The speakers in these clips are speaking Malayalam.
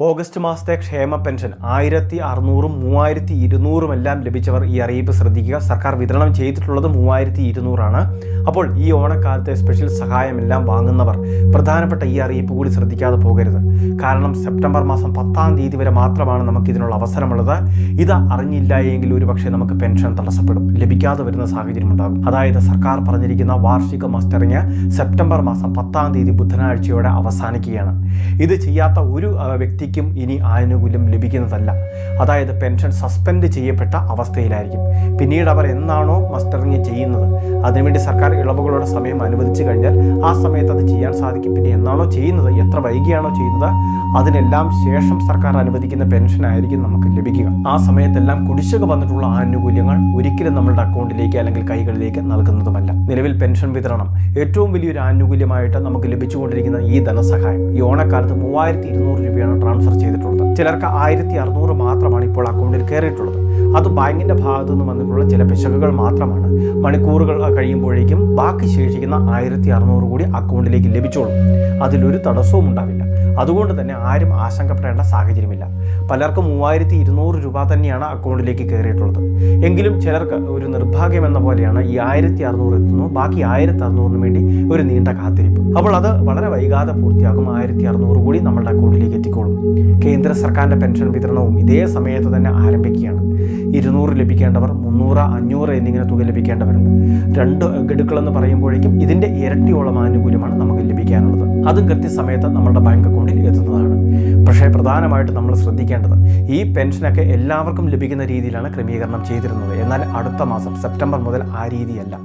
ഓഗസ്റ്റ് മാസത്തെ ക്ഷേമ പെൻഷൻ 1600-ഉം 3200-ഉം എല്ലാം ലഭിച്ചവർ ഈ അറിയിപ്പ് ശ്രദ്ധിക്കുക. സർക്കാർ വിതരണം ചെയ്തിട്ടുള്ളത് 3200 ആണ്. അപ്പോൾ ഈ ഓണക്കാലത്തെ സ്പെഷ്യൽ സഹായമെല്ലാം വാങ്ങുന്നവർ പ്രധാനപ്പെട്ട ഈ അറിയിപ്പ് കൂടി ശ്രദ്ധിക്കാതെ പോകരുത്. കാരണം സെപ്റ്റംബർ മാസം 10-ാം തീയതി വരെ മാത്രമാണ് നമുക്ക് ഇതിനുള്ള അവസരമുള്ളത്. ഇത് അറിഞ്ഞില്ല എങ്കിൽ ഒരുപക്ഷെ നമുക്ക് പെൻഷൻ തടസ്സപ്പെടും, ലഭിക്കാതെ വരുന്ന സാഹചര്യം ഉണ്ടാകും. അതായത് സർക്കാർ പറഞ്ഞിരിക്കുന്ന വാർഷിക മസ്റ്ററിങ് സെപ്റ്റംബർ മാസം 10-ാം തീയതി ബുധനാഴ്ചയോടെ അവസാനിക്കുകയാണ്. ഇത് ചെയ്യാത്ത ഒരു വ്യക്തിക്കും ഇനി ആനുകൂല്യം ലഭിക്കുന്നതല്ല. അതായത് പെൻഷൻ സസ്പെൻഡ് ചെയ്യപ്പെട്ട അവസ്ഥയിലായിരിക്കും. പിന്നീട് അവർ എന്നാണോ മസ്റ്ററിങ് ചെയ്യുന്നത് അതിനുവേണ്ടി സർക്കാർ ഇളവുകളുടെ സമയം അനുവദിച്ചു കഴിഞ്ഞാൽ ആ സമയത്ത് അത് ചെയ്യാൻ സാധിക്കും. പിന്നെ എന്നാണോ ചെയ്യുന്നത്, എത്ര വൈകിയാണോ ചെയ്യുന്നത്, അതിനെല്ലാം ശേഷം സർക്കാർ അനുവദിക്കുന്ന പെൻഷൻ ആയിരിക്കും നമുക്ക് ലഭിക്കുക. ആ സമയത്തെല്ലാം കുടിശ്ശിക വന്നിട്ടുള്ള ആനുകൂല്യങ്ങൾ ഒരിക്കലും നമ്മളുടെ അക്കൗണ്ടിലേക്ക് അല്ലെങ്കിൽ കൈകളിലേക്ക് നൽകുന്നതുമല്ല. നിലവിൽ പെൻഷൻ വിതരണം ഏറ്റവും വലിയൊരു ആനുകൂല്യമായിട്ട് നമുക്ക് ലഭിച്ചുകൊണ്ടിരിക്കുന്ന ഈ ധനസഹായം ഈ ഓണക്കാലത്ത് 3200 രൂപയാണ് ട്രാൻസ്ഫർ ചെയ്തിട്ടുള്ളത്. ചിലർക്ക് 1600 മാത്രമാണ് ഇപ്പോൾ അക്കൗണ്ടിൽ കയറിയിട്ടുള്ളത്. അത് ബാങ്കിന്റെ ഭാഗത്തു നിന്ന് വന്നിട്ടുള്ള ചില പിശകുകൾ മാത്രമാണ്. മണിക്കൂറുകൾ കഴിയുമ്പോഴേക്കും ബാക്കി ശേഷിക്കുന്ന 1600 കൂടി അക്കൗണ്ടിലേക്ക് ലഭിച്ചോളും. അതിലൊരു തടസ്സവും ഉണ്ടാവില്ല. അതുകൊണ്ട് തന്നെ ആരും ആശങ്കപ്പെടേണ്ട സാഹചര്യമില്ല. പലർക്കും 3200 രൂപ തന്നെയാണ് അക്കൗണ്ടിലേക്ക് കയറിയിട്ടുള്ളത്. എങ്കിലും ചിലർക്ക് ഒരു നിർഭാഗ്യം എന്ന പോലെയാണ് ഈ 1600 എത്തുന്നു, ബാക്കി 1600-ന് വേണ്ടി ഒരു നീണ്ട കാത്തിരിപ്പ്. അപ്പോൾ അത് വളരെ വൈകാതെ പൂർത്തിയാകും. 1600 കൂടി നമ്മുടെ അക്കൗണ്ടിലേക്ക് എത്തിക്കോളും. കേന്ദ്ര സർക്കാരിന്റെ പെൻഷൻ വിതരണവും ഇതേ സമയത്ത് തന്നെ ആരംഭിക്കുകയാണ്. 200 ലഭിക്കേണ്ടവർ 300, 500 എന്നിങ്ങനെ തുക ലഭിക്കേണ്ടവരുണ്ട്. 2 ഗഡുക്കളെന്ന് പറയുമ്പോഴേക്കും ഇതിന്റെ ഇരട്ടിയോളം ആനുകൂല്യമാണ് നമുക്ക് ലഭിക്കാനുള്ളത്. അതും കൃത്യസമയത്ത് നമ്മുടെ ബാങ്ക് അക്കൗണ്ടിൽ എത്തുന്നതാണ്. പക്ഷേ പ്രധാനമായിട്ട് നമ്മൾ ശ്രദ്ധിക്കേണ്ടത് ഈ പെൻഷനൊക്കെ എല്ലാവർക്കും ലഭിക്കുന്ന രീതിയിലാണ് ക്രമീകരണം ചെയ്തിരുന്നത്. എന്നാൽ അടുത്ത മാസം സെപ്റ്റംബർ മുതൽ ആ രീതിയല്ല.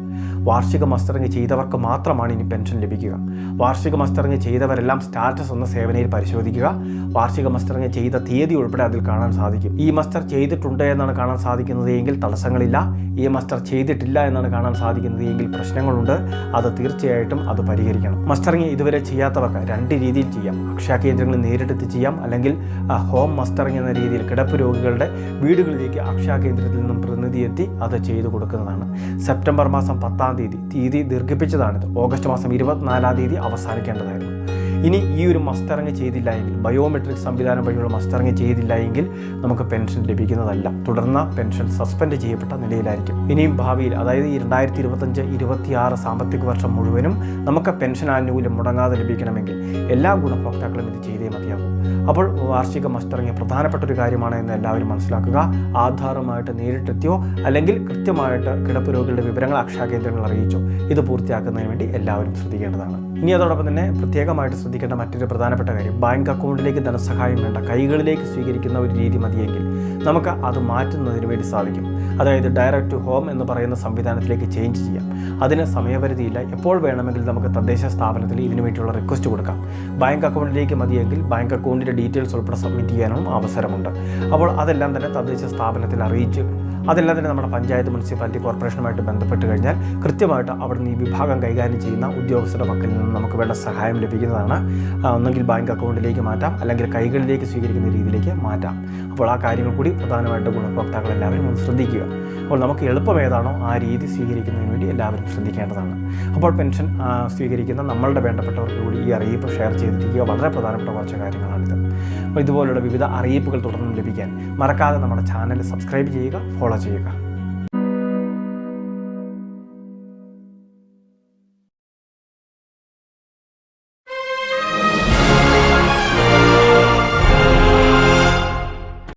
വാർഷിക മസ്റ്ററിങ് ചെയ്തവർക്ക് മാത്രമാണ് ഇനി പെൻഷൻ ലഭിക്കുക. വാർഷിക മസ്റ്ററിങ് ചെയ്തവരെല്ലാം സ്റ്റാറ്റസ് ഒന്ന് സേവനയിൽ പരിശോധിക്കുക. വാർഷിക മസ്റ്ററിങ് ചെയ്ത തീയതി ഉൾപ്പെടെ അതിൽ കാണാൻ സാധിക്കും. ഈ മസ്റ്റർ ചെയ്തിട്ടുണ്ട് എന്നാണ് കാണാൻ സാധിക്കുന്നത് എങ്കിൽ തടസ്സങ്ങളില്ല. ഈ മസ്റ്റർ ചെയ്തിട്ടില്ല എന്നാണ് കാണാൻ സാധിക്കുന്നത് എങ്കിൽ പ്രശ്നങ്ങളുണ്ട്. അത് തീർച്ചയായിട്ടും അത് പരിഹരിക്കണം. മസ്റ്ററിങ് ഇതുവരെ ചെയ്യാത്തവർക്ക് 2 രീതിയിൽ ചെയ്യാം. അക്ഷയ കേന്ദ്രങ്ങളിൽ നേരിട്ടെത്തി ചെയ്യാം, അല്ലെങ്കിൽ ഹോം മസ്റ്ററിങ് എന്ന രീതിയിൽ കിടപ്പ് രോഗികളുടെ വീടുകളിലേക്ക് അക്ഷയ കേന്ദ്രത്തിൽ നിന്നും പ്രതിനിധി എത്തി അത് ചെയ്തു കൊടുക്കുന്നതാണ്. സെപ്റ്റംബർ മാസം 10-ാം തീയതി ദീർഘിപ്പിച്ചതാണിത്. ഓഗസ്റ്റ് മാസം 24-ാം തീയതി അവസാനിക്കേണ്ടതായിരുന്നു. ഇനി ഈ ഒരു മസ്റ്ററിങ് ചെയ്തില്ല എങ്കിൽ, ബയോമെട്രിക് സംവിധാനം വഴിയുള്ള മസ്റ്ററിങ് ചെയ്തില്ല എങ്കിൽ നമുക്ക് പെൻഷൻ ലഭിക്കുന്നതല്ല. തുടർന്ന് പെൻഷൻ സസ്പെൻഡ് ചെയ്യപ്പെട്ട നിലയിലായിരിക്കും. ഇനിയും ഭാവിയിൽ, അതായത് ഈ 2025-26 സാമ്പത്തിക വർഷം മുഴുവനും നമുക്ക് പെൻഷൻ ആനുകൂല്യം മുടങ്ങാതെ ലഭിക്കണമെങ്കിൽ എല്ലാ ഗുണഭോക്താക്കളും ഇത് ചെയ്തേ മതിയാകും. അപ്പോൾ വാർഷിക മസ്റ്ററിങ് പ്രധാനപ്പെട്ട ഒരു കാര്യമാണ് എന്ന് എല്ലാവരും മനസ്സിലാക്കുക. ആധാറുമായിട്ട് നേരിട്ടെത്തിയോ അല്ലെങ്കിൽ കൃത്യമായിട്ട് കിടപ്പ് രോഗികളുടെ വിവരങ്ങൾ അക്ഷയ കേന്ദ്രങ്ങൾ അറിയിച്ചോ ഇത് പൂർത്തിയാക്കുന്നതിന് വേണ്ടി എല്ലാവരും ശ്രദ്ധിക്കേണ്ടതാണ്. ഇനി അതോടൊപ്പം തന്നെ പ്രത്യേകമായിട്ട് ശ്രദ്ധിക്കേണ്ട മറ്റൊരു പ്രധാനപ്പെട്ട കാര്യം, ബാങ്ക് അക്കൗണ്ടിലേക്ക് ധനസഹായം വേണ്ട, കൈകളിലേക്ക് സ്വീകരിക്കുന്ന ഒരു രീതി മതിയെങ്കിൽ നമുക്ക് അത് മാറ്റുന്നതിന് വേണ്ടി സാധിക്കും. അതായത് ഡയറക്റ്റ് ടു ഹോം എന്ന് പറയുന്ന സംവിധാനത്തിലേക്ക് ചേഞ്ച് ചെയ്യാം. അതിന് സമയപരിധിയില്ല. എപ്പോൾ വേണമെങ്കിലും നമുക്ക് തദ്ദേശ സ്ഥാപനത്തിൽ ഇതിനു വേണ്ടിയുള്ള റിക്വസ്റ്റ് കൊടുക്കാം. ബാങ്ക് അക്കൗണ്ടിലേക്ക് മതിയെങ്കിൽ ബാങ്ക് അക്കൗണ്ടിൻ്റെ ഡീറ്റെയിൽസ് ഉൾപ്പെടെ സബ്മിറ്റ് ചെയ്യാനും അവസരമുണ്ട്. അപ്പോൾ അതെല്ലാം തന്നെ തദ്ദേശ സ്ഥാപനത്തിൽ അറിയിച്ച് അതെല്ലാം തന്നെ നമ്മുടെ പഞ്ചായത്ത്, മുനിസിപ്പാലിറ്റി, കോർപ്പറേഷനുമായിട്ട് ബന്ധപ്പെട്ട് കഴിഞ്ഞാൽ കൃത്യമായിട്ട് അവിടുന്ന് ഈ വിഭാഗം കൈകാര്യം ചെയ്യുന്ന ഉദ്യോഗസ്ഥരുടെ പക്കൽ നിന്ന് നമുക്ക് വേണ്ട സഹായം ലഭിക്കുന്നതാണ്. ഒന്നെങ്കിൽ ബാങ്ക് അക്കൗണ്ടിലേക്ക് മാറ്റാം, അല്ലെങ്കിൽ കൈകളിലേക്ക് സ്വീകരിക്കുന്ന രീതിയിലേക്ക് മാറ്റാം. അപ്പോൾ ആ കാര്യങ്ങൾ കൂടി പ്രധാനമായിട്ട് ഗുണഭോക്താക്കൾ എല്ലാവരും ഒന്ന് ശ്രദ്ധിക്കുക. അപ്പോൾ നമുക്ക് എളുപ്പം ഏതാണോ ആ രീതി സ്വീകരിക്കുന്നതിന് വേണ്ടി എല്ലാവരും ശ്രദ്ധിക്കേണ്ടതാണ്. അപ്പോൾ പെൻഷൻ സ്വീകരിക്കുന്ന നമ്മളുടെ വേണ്ടപ്പെട്ടവർക്ക് കൂടി ഈ അറിയിപ്പ് ഷെയർ ചെയ്തിരിക്കുക. വളരെ പ്രധാനപ്പെട്ട കുറച്ച് കാര്യങ്ങളാണിത്. അപ്പോൾ ഇതുപോലുള്ള വിവിധ അറിയിപ്പുകൾ തുടർന്നും ലഭിക്കാൻ മറക്കാതെ നമ്മുടെ ചാനൽ സബ്സ്ക്രൈബ് ചെയ്യുക, ഫോളോ ചെയ്യുക.